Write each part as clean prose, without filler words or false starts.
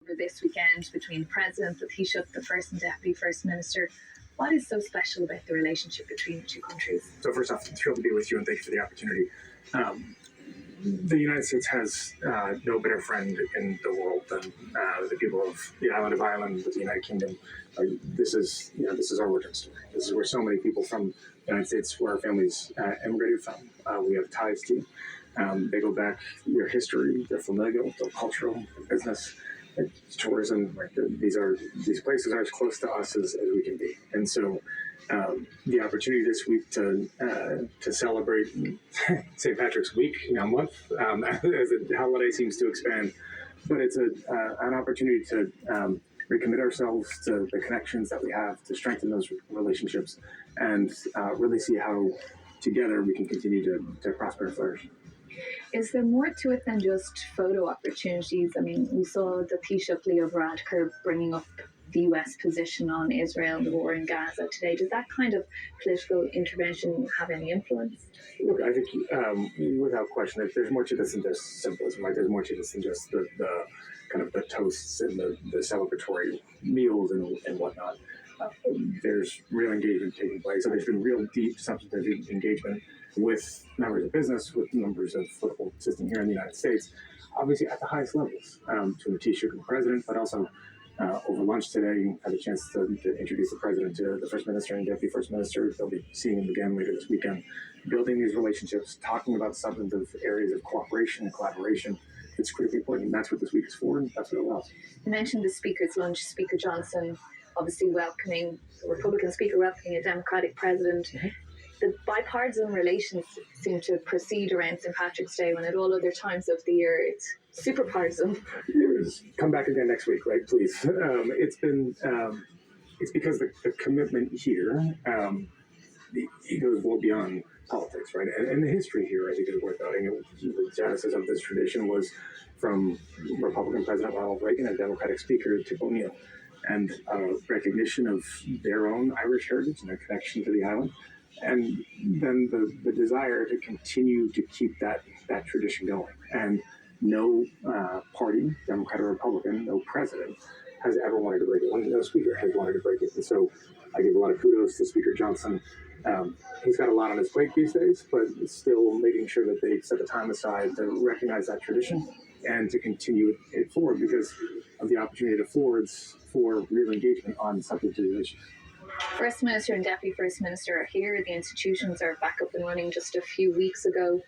over this weekend between the President, the Taoiseach, the First and Deputy First Minister. What is so special about the relationship between the two countries? So first off, thrilled to be with you and thank you for the opportunity. The United States has no better friend in the world than the people of the island of Ireland with the United Kingdom. This is our origin story. This is where so many people from the United States, where our families immigrated from. We have ties to. They go back, their history, their familial, their cultural, their business, tourism. These places are as close to us as we can be, and so. The opportunity this week to celebrate St. Patrick's Week, month, as the holiday seems to expand, but it's an opportunity to recommit ourselves to the connections that we have, to strengthen those relationships, and really see how together we can continue to prosper and flourish. Is there more to it than just photo opportunities? I mean, we saw the Taoiseach Leo Varadkar bringing up the US position on Israel and the war in Gaza today. Does that kind of political intervention have any influence? Look, I think without question, there's more to this than just symbolism, right? There's more to this than just the kind of the toasts and the celebratory meals and whatnot. There's real engagement taking place. So there's been real deep substantive engagement with members of business, with members of the political system here in the United States, obviously at the highest levels, to the Taoiseach and the President, but also over lunch today, had a chance to introduce the President to the First Minister and Deputy First Minister. They'll be seeing him again later this weekend, building these relationships, talking about substantive areas of cooperation and collaboration. It's critically important, and that's what this week is for, and that's what it allows. You mentioned the Speaker's lunch, Speaker Johnson obviously welcoming the Republican Speaker, welcoming a Democratic President. Mm-hmm. The bipartisan relations seem to proceed around St. Patrick's Day, when at all other times of the year it's super partisan. Come back again next week, right? Please. It's because the commitment here it goes well beyond politics, right? And the history here, I think, is worth noting. The genesis of this tradition was from Republican President Ronald Reagan and Democratic Speaker Tip O'Neill, and recognition of their own Irish heritage and their connection to the island. And then the desire to continue to keep that tradition going. And no party, Democrat or Republican, no president has ever wanted to break it. No speaker has wanted to break it. And so I give a lot of kudos to Speaker Johnson. He's got a lot on his plate these days, but still making sure that they set the time aside to recognize that tradition and to continue it forward because of the opportunity it affords for real engagement on substantive issues. First Minister and Deputy First Minister are here. The institutions are back up and running just a few weeks ago.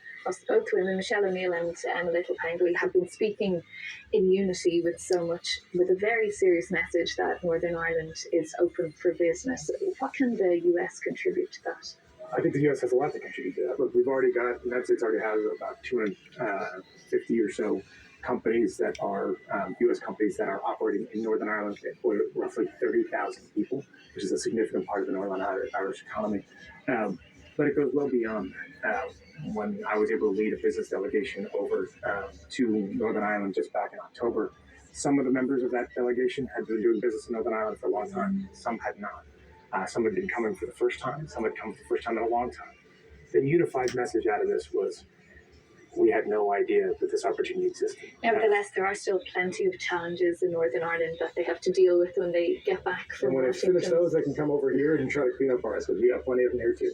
Both women, Michelle O'Neill and Emma Little-Pangolin, have been speaking in unity with a very serious message that Northern Ireland is open for business. What can the US contribute to that? I think the U.S. has a lot to contribute to that. Look, we've already got, the United States already has about 250 or so companies that are U.S. companies that are operating in Northern Ireland. They employ roughly 30,000 people, which is a significant part of the Northern Irish economy. But it goes well beyond that. When I was able to lead a business delegation over to Northern Ireland just back in October, some of the members of that delegation had been doing business in Northern Ireland for a long time. Some had not. Some had been coming for the first time. Some had come for the first time in a long time. The unified message out of this was, we had no idea that this opportunity existed. Nevertheless, there are still plenty of challenges in Northern Ireland that they have to deal with when they get back from Washington. And when they finish those, they can come over here and try to clean up ours, because we have plenty of them here too.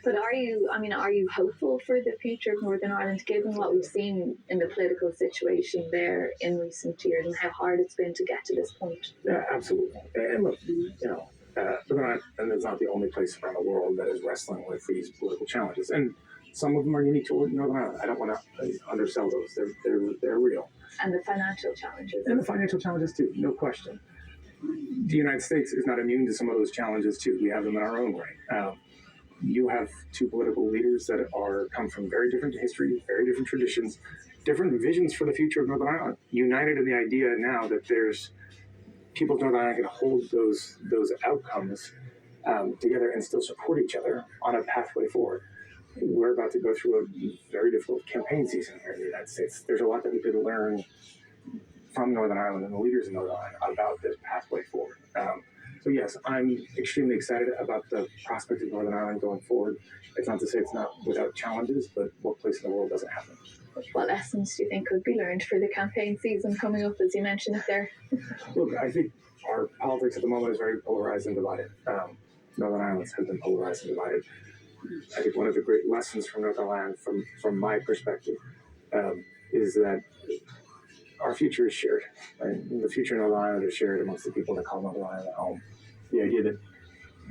But are you hopeful for the future of Northern Ireland, given what we've seen in the political situation there in recent years and how hard it's been to get to this point? Yeah, absolutely. And look, Northern Ireland is not the only place around the world that is wrestling with these political challenges. And some of them are unique to Northern Ireland. I don't want to undersell those. They're real. And the financial challenges. And the financial challenges too, no question. The United States is not immune to some of those challenges too. We have them in our own way. You have two political leaders that come from very different histories, very different traditions, different visions for the future of Northern Ireland. United in the idea now that there's people of Northern Ireland can hold those outcomes together and still support each other on a pathway forward. We're about to go through a very difficult campaign season here in the United States. There's a lot that we could learn from Northern Ireland and the leaders in Northern Ireland about this pathway forward. So yes, I'm extremely excited about the prospect of Northern Ireland going forward. It's not to say it's not without challenges, but what place in the world doesn't have them? What lessons do you think could be learned for the campaign season coming up, as you mentioned it there? Look, I think our politics at the moment is very polarized and divided. Northern Ireland has been polarized and divided. I think one of the great lessons from Northern Ireland, from my perspective, is that our future is shared. Right? The future of Northern Ireland is shared amongst the people that call Northern Ireland home. The idea that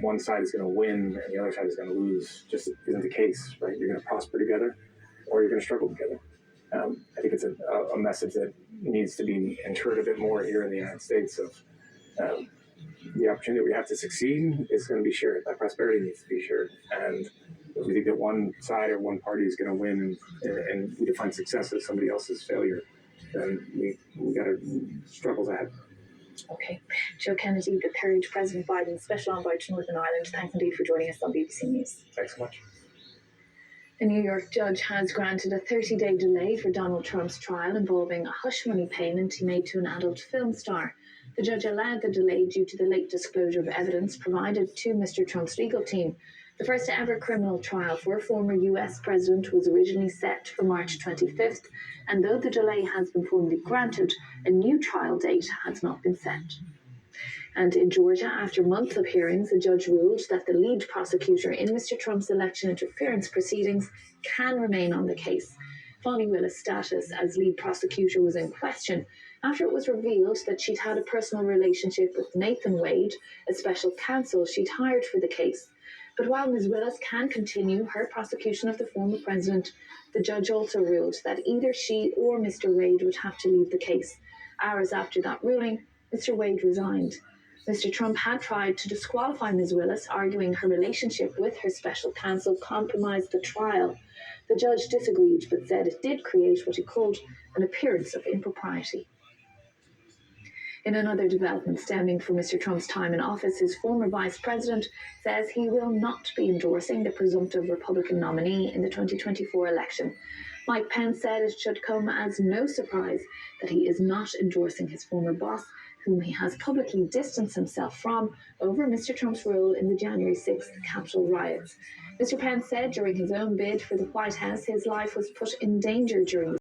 one side is going to win and the other side is going to lose just isn't the case. Right? You're going to prosper together, or you're going to struggle together. I think it's a message that needs to be entered a bit more here in the United States of the opportunity that we have to succeed is going to be shared. That prosperity needs to be shared. And if we think that one side or one party is going to win and we define success as somebody else's failure, then we got struggles ahead. Okay. Joe Kennedy, the third President Biden's Special Envoy to Northern Ireland, thanks indeed for joining us on BBC News. Thanks so much. A New York judge has granted a 30-day delay for Donald Trump's trial involving a hush money payment he made to an adult film star. The judge allowed the delay due to the late disclosure of evidence provided to Mr. Trump's legal team. The first ever criminal trial for a former US president was originally set for March 25th, and though the delay has been formally granted, a new trial date has not been set. And in Georgia, after months of hearings, a judge ruled that the lead prosecutor in Mr. Trump's election interference proceedings can remain on the case. Fani Willis' status as lead prosecutor was in question after it was revealed that she'd had a personal relationship with Nathan Wade, a special counsel she'd hired for the case. But while Ms. Willis can continue her prosecution of the former president, the judge also ruled that either she or Mr. Wade would have to leave the case. Hours after that ruling, Mr. Wade resigned. Mr. Trump had tried to disqualify Ms. Willis, arguing her relationship with her special counsel compromised the trial. The judge disagreed, but said it did create what he called an appearance of impropriety. In another development stemming from Mr. Trump's time in office, his former vice president says he will not be endorsing the presumptive Republican nominee in the 2024 election. Mike Pence said it should come as no surprise that he is not endorsing his former boss, whom he has publicly distanced himself from over Mr. Trump's role in the January 6th Capitol riots. Mr. Pence said during his own bid for the White House, his life was put in danger during